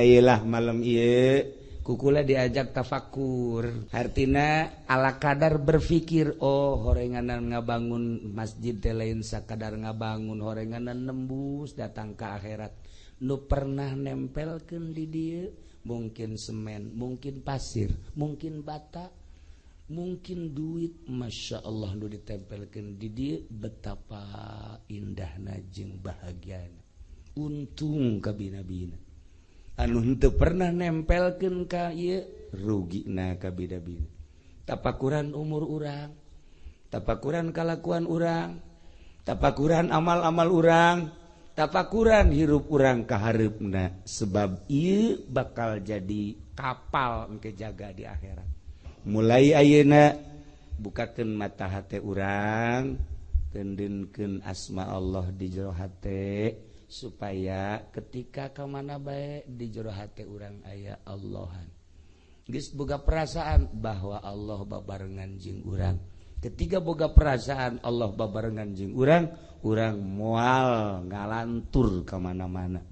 Iyalah malam iya kukula diajak tafakur artina ala kadar berpikir horenganan ngabangun masjid lain sakadar ngabangun horenganan nembus datang ke akhirat nu pernah nempelkeun di dieu mungkin semen mungkin pasir mungkin bata mungkin duit masya Allah nu ditempelkeun di dieu betapa indahna jeung bahagiana untung ka bina-bina anu henteu pernah nempelkeun ka ieu rugina ka bida-bida tapakuran umur urang tapakuran kalakuan urang tapakuran amal-amal urang tapakuran hirup urang ka hareupna sebab ieu bakal jadi kapal engke jaga di akhirat mulai ayeuna bukakeun mata hate urang tendeunkeun asma Allah di jero hate supaya ketika kemana baik di jero hati urang aya Allahan geus boga perasaan bahwa Allah babarengan jeung urang ketika boga perasaan Allah babarengan jeung urang moal ngalantur ka mana-mana